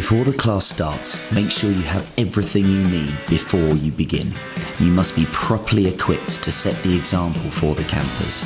Before the class starts, make sure you have everything you need before you begin. You must be properly equipped to set the example for the campers.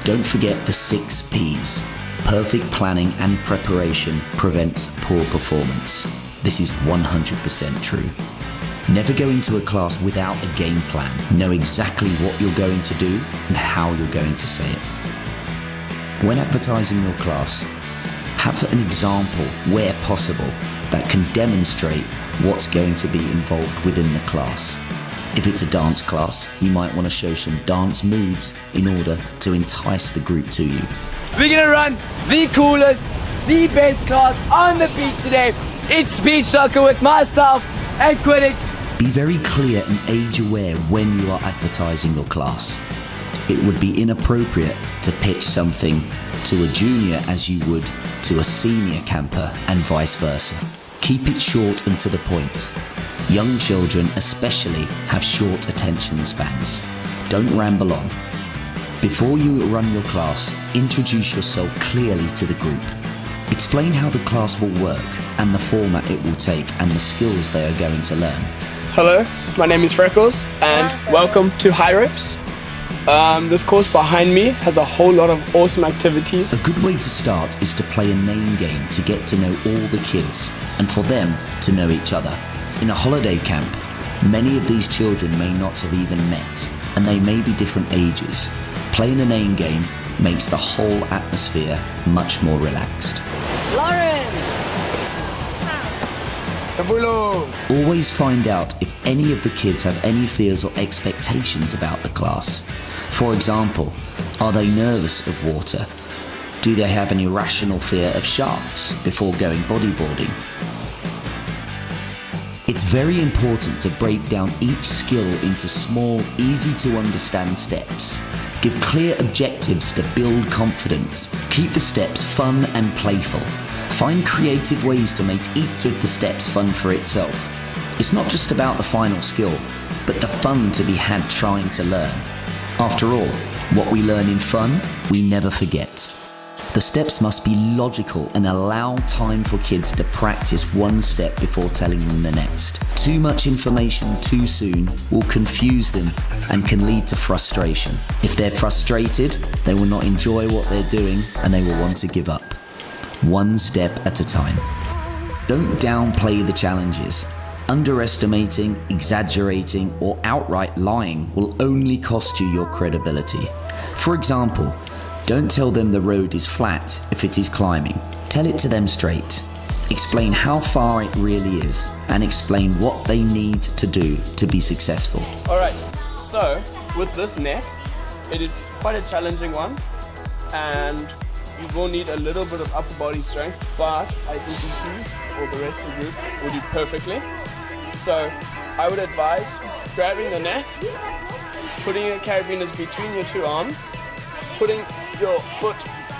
Don't forget the 6 P's. Perfect planning and preparation prevents poor performance. This is 100% true. Never go into a class without a game plan. Know exactly what you're going to do and how you're going to say it. When advertising your class, have an example where possible that can demonstrate what's going to be involved within the class. If it's a dance class, you might want to show some dance moves in order to entice the group to you. We're gonna run the coolest, the best class on the beach today. It's beach soccer with myself and Quidditch. Be very clear and age aware when you are advertising your class. It would be inappropriate to pitch something to a junior as you would to a senior camper and vice versa. Keep it short and to the point. Young children especially have short attention spans. Don't ramble on. Before you run your class, introduce yourself clearly to the group. Explain how the class will work and the format it will take and the skills they are going to learn. Hello, my name is Freckles and welcome to High Reps. This course behind me has a whole lot of awesome activities. A good way to start is to play a name game to get to know all the kids and for them to know each other. In a holiday camp, many of these children may not have even met and they may be different ages. Playing a name game makes the whole atmosphere much more relaxed. Always find out if any of the kids have any fears or expectations about the class. For example, are they nervous of water? Do they have an irrational fear of sharks before going bodyboarding? It's very important to break down each skill into small, easy to understand steps. Give clear objectives to build confidence. Keep the steps fun and playful. Find creative ways to make each of the steps fun for itself. It's not just about the final skill, but the fun to be had trying to learn. After all, what we learn in fun, we never forget. The steps must be logical and allow time for kids to practice one step before telling them the next. Too much information too soon will confuse them and can lead to frustration. If they're frustrated, they will not enjoy what they're doing and they will want to give up. One step at a time. Don't downplay the challenges. Underestimating, exaggerating, or outright lying will only cost you your credibility. For example, don't tell them the road is flat if it is climbing. Tell it to them straight. Explain how far it really is and explain what they need to do to be successful. Alright, so with this net, it is quite a challenging one and you will need a little bit of upper body strength, but I think you or the rest of the group will do perfectly. So I would advise grabbing the net, putting your carabiners between your 2 arms, putting your foot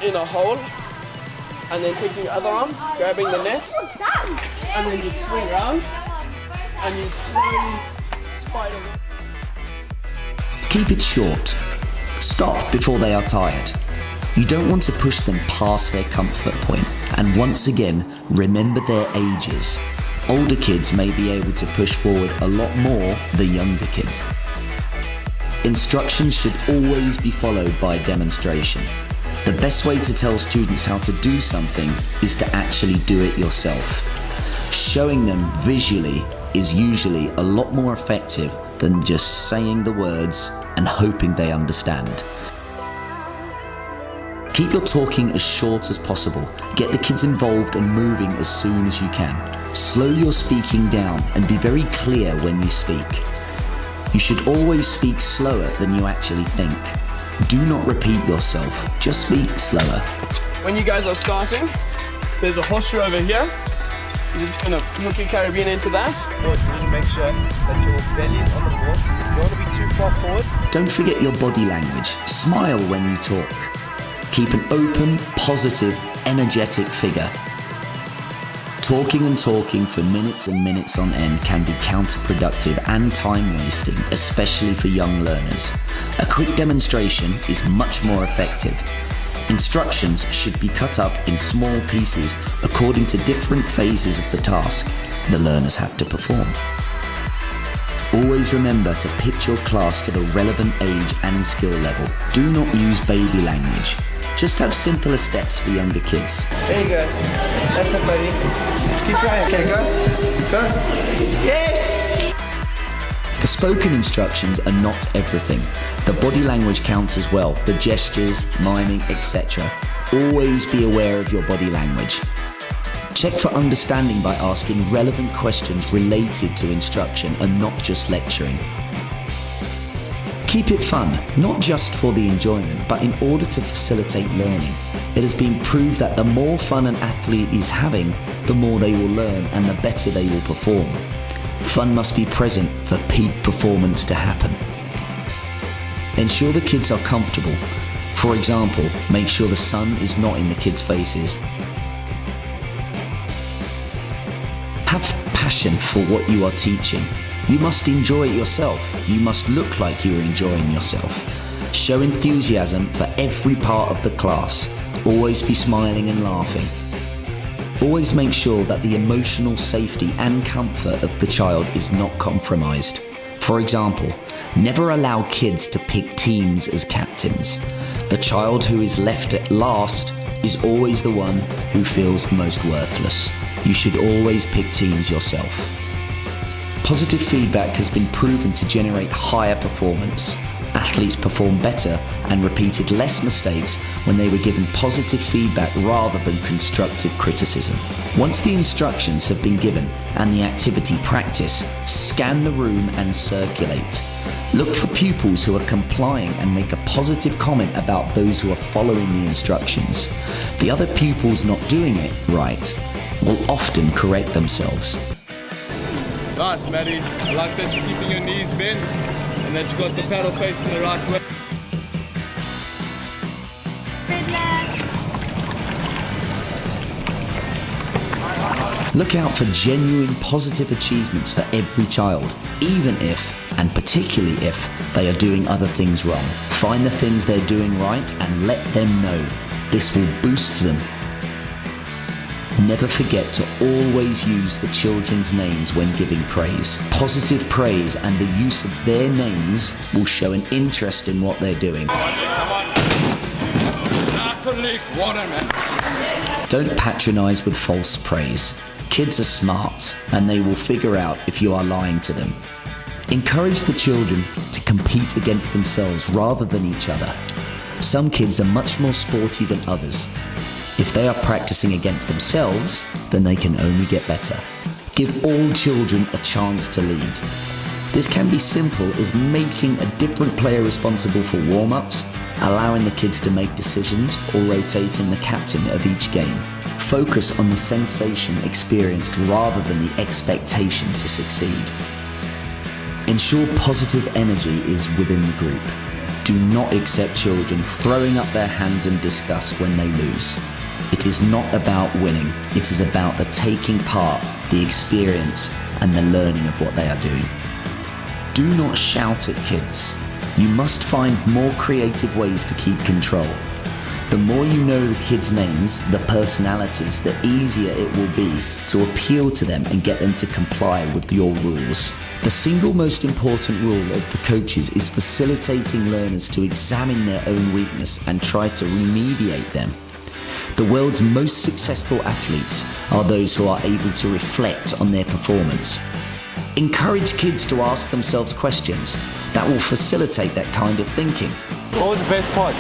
in a hole, and then taking your other arm, grabbing the net, and then you swing around, and you slowly spider. Keep it short. Stop before they are tired. You don't want to push them past their comfort point. And once again, remember their ages. Older kids may be able to push forward a lot more than younger kids. Instructions should always be followed by demonstration. The best way to tell students how to do something is to actually do it yourself. Showing them visually is usually a lot more effective than just saying the words and hoping they understand. Keep your talking as short as possible. Get the kids involved and moving as soon as you can. Slow your speaking down and be very clear when you speak. You should always speak slower than you actually think. Do not repeat yourself, just speak slower. When you guys are starting, there's a horseshoe over here. You're just gonna hook your carabiner into that. Just make sure that your belly is on the board. You don't want to be too far forward. Don't forget your body language. Smile when you talk. Keep an open, positive, energetic figure. Talking and talking for minutes and minutes on end can be counterproductive and time-wasting, especially for young learners. A quick demonstration is much more effective. Instructions should be cut up in small pieces according to different phases of the task the learners have to perform. Always remember to pitch your class to the relevant age and skill level. Do not use baby language. Just have simpler steps for younger kids. There you go. That's it, buddy. Let's keep going. Okay, go. Go. Yes! The spoken instructions are not everything. The body language counts as well, the gestures, miming, etc. Always be aware of your body language. Check for understanding by asking relevant questions related to instruction and not just lecturing. Keep it fun, not just for the enjoyment, but in order to facilitate learning. It has been proved that the more fun an athlete is having, the more they will learn and the better they will perform. Fun must be present for peak performance to happen. Ensure the kids are comfortable. For example, make sure the sun is not in the kids' faces. Have passion for what you are teaching. You must enjoy it yourself. You must look like you are enjoying yourself. Show enthusiasm for every part of the class. Always be smiling and laughing. Always make sure that the emotional safety and comfort of the child is not compromised. For example, never allow kids to pick teams as captains. The child who is left at last is always the one who feels the most worthless. You should always pick teams yourself. Positive feedback has been proven to generate higher performance. Athletes perform better and repeated less mistakes when they were given positive feedback rather than constructive criticism. Once the instructions have been given and the activity practiced, scan the room and circulate. Look for pupils who are complying and make a positive comment about those who are following the instructions. The other pupils not doing it right will often correct themselves. Nice, Maddie. I like that you're keeping your knees bent and that you got the paddle facing the right way. Look out for genuine positive achievements for every child, even if, and particularly if, they are doing other things wrong. Find the things they're doing right and let them know. This will boost them. Never forget to always use the children's names when giving praise. Positive praise and the use of their names will show an interest in what they're doing. Don't patronize with false praise. Kids are smart and they will figure out if you are lying to them. Encourage the children to compete against themselves rather than each other. Some kids are much more sporty than others. If they are practicing against themselves, then they can only get better. Give all children a chance to lead. This can be simple as making a different player responsible for warm-ups, allowing the kids to make decisions, or rotating the captain of each game. Focus on the sensation experienced rather than the expectation to succeed. Ensure positive energy is within the group. Do not accept children throwing up their hands in disgust when they lose. It is not about winning, it is about the taking part, the experience, and the learning of what they are doing. Do not shout at kids. You must find more creative ways to keep control. The more you know the kids' names, the personalities, the easier it will be to appeal to them and get them to comply with your rules. The single most important rule of the coaches is facilitating learners to examine their own weakness and try to remediate them. The world's most successful athletes are those who are able to reflect on their performance. Encourage kids to ask themselves questions that will facilitate that kind of thinking. What was the best part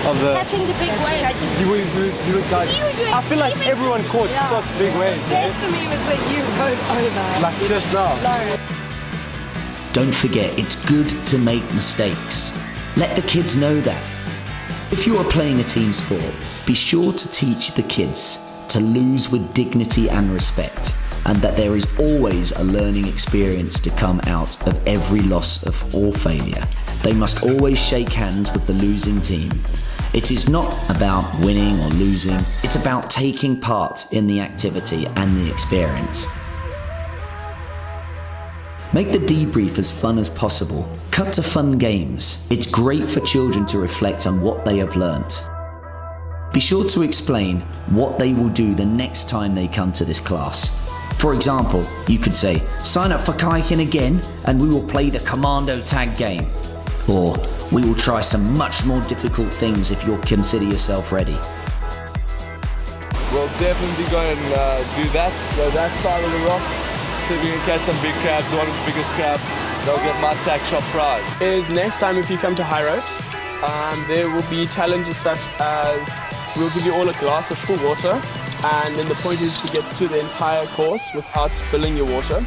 of the... Catching the big waves. You were guys... I feel like everyone caught such big waves. Best for me was when you rode over. Like just now. Don't forget, it's good to make mistakes. Let the kids know that. If you are playing a team sport, be sure to teach the kids to lose with dignity and respect, and that there is always a learning experience to come out of every loss or failure. They must always shake hands with the losing team. It is not about winning or losing, it's about taking part in the activity and the experience. Make the debrief as fun as possible. Cut to fun games. It's great for children to reflect on what they have learnt. Be sure to explain what they will do the next time they come to this class. For example, you could say, sign up for kayaking again and we will play the commando tag game. Or, we will try some much more difficult things if you'll consider yourself ready. We'll definitely go and do that. Go that side of the rock. See if we can catch some big crabs. The one with the biggest crab, they'll get my sack shop prize. Is next time if you come to High Ropes, there will be challenges such as we'll give you all a glass of full water, and then the point is to get through the entire course without spilling your water.